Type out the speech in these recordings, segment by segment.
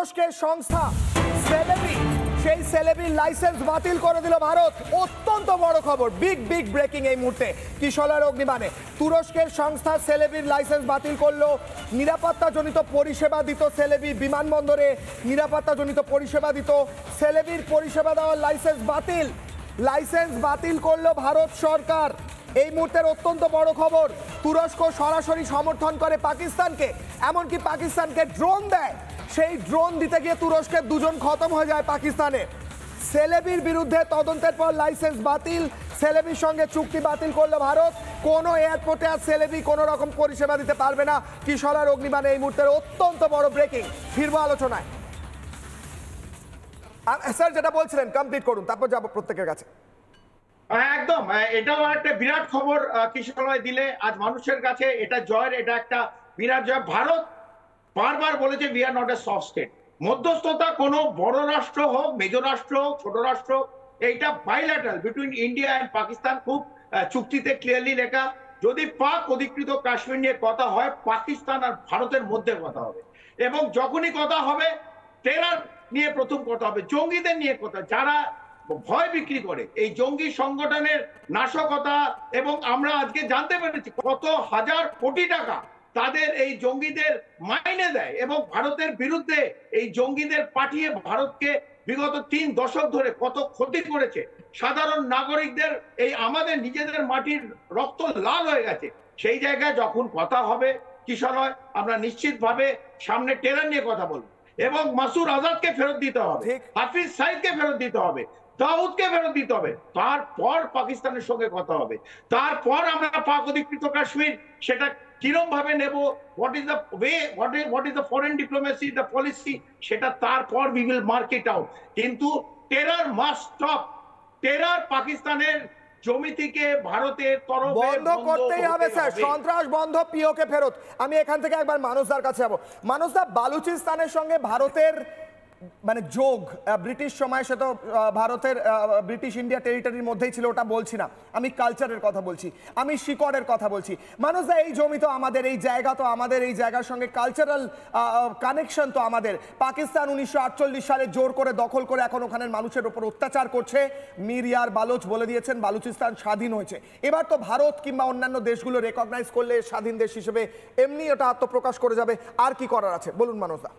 তুরস্কের সংস্থা সেলেবি সেই সেলেবির লাইসেন্স বাতিল করে দিল ভারত। অত্যন্ত বড় খবর, বিগ বিগ ব্রেকিং এই মুহূর্তে কিশলয়ের অগ্নিবাণে। তুরস্কের সংস্থা সেলেবির লাইসেন্স বাতিল করলো। নিরাপত্তাজনিত পরিষেবা দিত সেলেবি, বিমানবন্দরে নিরাপত্তাজনিত পরিষেবা দিত। সেলেবির পরিষেবা দেওয়ার লাইসেন্স বাতিল করলো ভারত সরকার। এই মুহূর্তের অত্যন্ত বড় খবর, তুরস্ক সরাসরি সমর্থন করে পাকিস্তানকে, এমনকি পাকিস্তানকে ড্রোন দেয়। সেই ড্রোন দিতে গিয়ে তুরস্কের দুজন খতম হয়ে যায় পাকিস্তানে। সেলেবির বিরুদ্ধে তদন্তের পর লাইসেন্স বাতিল, সেলেবির সঙ্গে চুক্তি বাতিল করলো ভারত। কোনো এয়ারপোর্টে আর সেলেবি কোনো রকম পরিষেবা দিতে পারবে না। কিশলয়ের অগ্নিবাণে এই মুহূর্তের অত্যন্ত বড় ব্রেকিং। ফিরবো আলোচনায়। স্যার যেটা বলছিলেন কমপ্লিট করুন, তারপর যাবো প্রত্যেকের কাছে। একদম, এটাও একটা বিরাট খবর কিশলয় দিলে আজ মানুষের কাছে। এটা জয়ের, এটা একটা বিরাট জয়। ভারত বারবার বলেছে we are not a soft state. মধ্যস্থতা কোনো বড় রাষ্ট্র হোক, মেজ রাষ্ট্র হোক, ছোট রাষ্ট্র, এইটা bilateral between India and Pakistan. খুব চুক্তিতে ক্লিয়ারলি লেখা, যদি পাক অধিকৃত কাশ্মীর নিয়ে কথা হয়, পাকিস্তান আর ভারতের মধ্যে কথা হবে। এবং যখনই কথা হবে, টেরর নিয়ে প্রথম কথা হবে, জঙ্গিদের নিয়ে কথা, যারা ভয় বিক্রি করে এই জঙ্গি সংগঠনের নাশকতা। এবং আমরা আজকে জানতে পেরেছি কত হাজার কোটি টাকা তাদের এই জঙ্গিদের মাইনে দেয়, এবং ভারতের বিরুদ্ধে এই জঙ্গিদের পাঠিয়ে ভারতকে বিগত 3 দশক ধরে কত ক্ষতি করেছে। সাধারণ নাগরিকদের, এই আমাদের নিজেদের মাটির রক্ত লাল হয়ে গেছে। সেই জায়গায় যখন কথা হবে কিশলয়, আমরা নিশ্চিতভাবে সামনে টেরর নিয়ে কথা বলবো, এবং মাসুদ আজাদকে ফেরত দিতে হবে, হাফিজ সাইদকে ফেরত দিতে হবে, দাউদকে ফেরত দিতে হবে। তারপর পাকিস্তানের সঙ্গে কথা হবে, তারপর আমরা পাক অধিকৃত কাশ্মীর সেটা কিরম ভাবে নেব, what is the way, what is the foreign diplomacy, the policy, সেটা তারপর we will mark it out. কিন্তু টেরর মাস্ট স্টপ। টেরর পাকিস্তানের জমি থেকে ভারতের তরফে বন্ধ করতেই হবে স্যার। সন্ত্রাস বন্ধ, পিওকে ফেরত। আমি এখান থেকে একবার মানুষদার কাছে যাবো। মানুষদা, বালুচিস্তানের সঙ্গে ভারতের মানে যোগ ব্রিটিশ সময়, সে তো ভারতের ব্রিটিশ ইন্ডিয়া টেরিটরির মধ্যেই ছিল, ওটা বলছি না। আমি কালচারের কথা বলছি, আমি শিকড়ের কথা বলছি। মানুষদা, এই জমি তো আমাদের, এই জায়গা তো আমাদের, এই জায়গার সঙ্গে কালচারাল কানেকশন তো আমাদের। পাকিস্তান 1948 সালে জোর করে দখল করে এখন ওখানের মানুষের ওপর অত্যাচার করছে। মীর ইয়ার বালোচ বলে দিয়েছেন বালুচিস্তান স্বাধীন হয়েছে। এবার তো ভারত কিংবা অন্যান্য দেশগুলো রেকগনাইজ করলে স্বাধীন দেশ হিসেবে এমনি ওটা আত্মপ্রকাশ করে যাবে। আর কি করার আছে বলুন মানুষদা।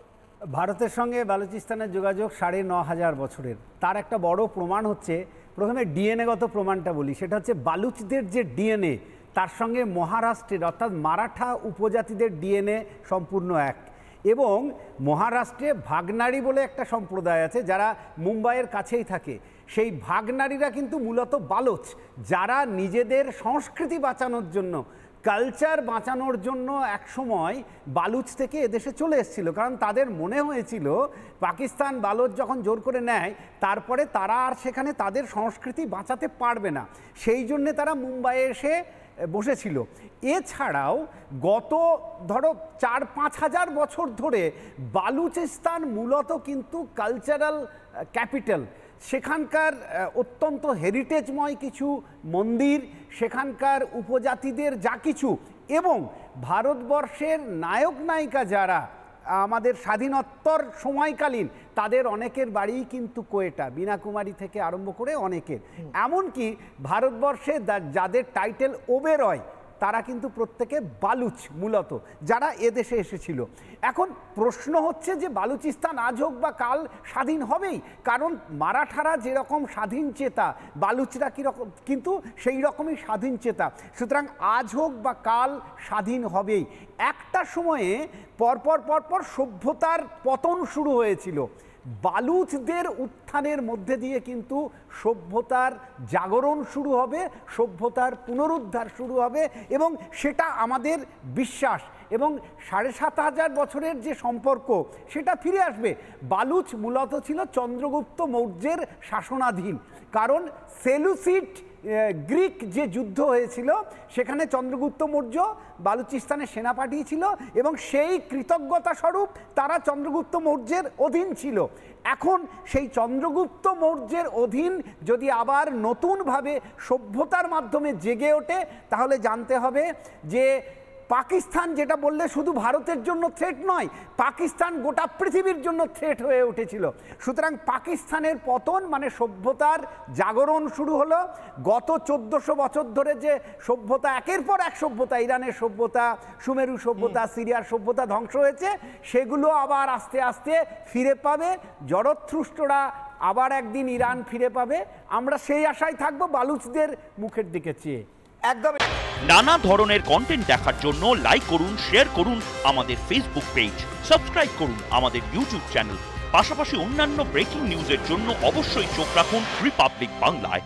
ভারতের সঙ্গে বালুচিস্তানের যোগাযোগ 9500 বছরের। তার একটা বড় প্রমাণ হচ্ছে, প্রথমে ডিএনএগত প্রমাণটা বলি, সেটা হচ্ছে বালুচদের যে ডিএনএ তার সঙ্গে মহারাষ্ট্রের অর্থাৎ মারাঠা উপজাতিদের ডিএনএ সম্পূর্ণ এক। এবং মহারাষ্ট্রে ভাগনাড়ি বলে একটা সম্প্রদায় আছে যারা মুম্বাইয়ের কাছেই থাকে। সেই ভাগনাড়িরা কিন্তু মূলত বালোচ, যারা নিজেদের সংস্কৃতি বাঁচানোর জন্য, কালচার বাঁচানোর জন্য একসময় বালুচ থেকে এদেশে চলে এসেছিল। কারণ তাদের মনে হয়েছিল পাকিস্তান বালুচ যখন জোর করে নেয়, তারপরে তারা আর সেখানে তাদের সংস্কৃতি বাঁচাতে পারবে না, সেই জন্যে তারা মুম্বাইয়ে এসে বসেছিল। এছাড়াও গত ধরো 4-5 হাজার বছর ধরে বালুচিস্তান মূলত কিন্তু কালচারাল ক্যাপিটাল। সেখানকার অত্যন্ত হেরিটেজময় কিছু মন্দির, সেখানকার উপজাতিদের যা কিছু, এবং ভারতবর্ষের নায়ক নায়িকা যারা আমাদের স্বাধীনোত্তর সময়কালীন, তাদের অনেকের বাড়িই কিন্তু কোয়েটা, বীণা কুমারী থেকে আরম্ভ করে অনেকের। এমনকি ভারতবর্ষে যাদের টাইটেল ওবেরয়, তারা কিন্তু প্রত্যেকে বালুচ মূলত, যারা এদেশে এসেছিল। এখন প্রশ্ন হচ্ছে যে বালুচিস্তান আজ হোক বা কাল স্বাধীন হবেই, কারণ মারাঠারা যেরকম স্বাধীন চেতা, বালুচরা কীরকম কিন্তু সেই রকমই স্বাধীন চেতা। সুতরাং আজ হোক বা কাল স্বাধীন হবেই। একটা সময়ে পরপর সভ্যতার পতন শুরু হয়েছিল। বালুচদের উত্থানের মধ্যে দিয়ে কিন্তু সভ্যতার জাগরণ শুরু হবে, সভ্যতার পুনরুদ্ধার শুরু হবে, এবং সেটা আমাদের বিশ্বাস। এবং 7500 বছরের যে সম্পর্ক, সেটা ফিরে আসবে। বালুচ মূলত ছিল চন্দ্রগুপ্ত মৌর্যের শাসনাধীন, কারণ সেলুসিড গ্রিক যে যুদ্ধ হয়েছিল সেখানে চন্দ্রগুপ্ত মৌর্য বালুচিস্তানে সেনা পাঠিয়েছিল, এবং সেই কৃতজ্ঞতা স্বরূপ তারা চন্দ্রগুপ্ত মৌর্যের অধীন ছিল। এখন সেই চন্দ্রগুপ্ত মৌর্যের অধীন যদি আবার নতুনভাবে সভ্যতার মাধ্যমে জেগে ওঠে, তাহলে জানতে হবে যে পাকিস্তান যেটা বললে শুধু ভারতের জন্য থ্রেট নয়, পাকিস্তান গোটা পৃথিবীর জন্য থ্রেট হয়ে উঠেছিল। সুতরাং পাকিস্তানের পতন মানে সভ্যতার জাগরণ শুরু হলো। গত 1400 বছর ধরে যে সভ্যতা, একের পর এক সভ্যতা, ইরানের সভ্যতা, সুমেরু সভ্যতা, সিরিয়ার সভ্যতা ধ্বংস হয়েছে, সেগুলো আবার আস্তে আস্তে ফিরে পাবে। জড়োৎকৃষ্টরা আবার একদিন ইরান ফিরে পাবে। আমরা সেই আশায় থাকবো বালুচদের মুখের দিকে চেয়ে। একদম। নানা ধরনের কন্টেন্ট দেখার জন্য লাইক করুন, শেয়ার করুন আমাদের ফেসবুক পেজ, সাবস্ক্রাইব করুন আমাদের ইউটিউব চ্যানেল। পাশাপাশি অন্যান্য ব্রেকিং নিউজের জন্য অবশ্যই চোখ রাখুন রিপাবলিক বাংলায়।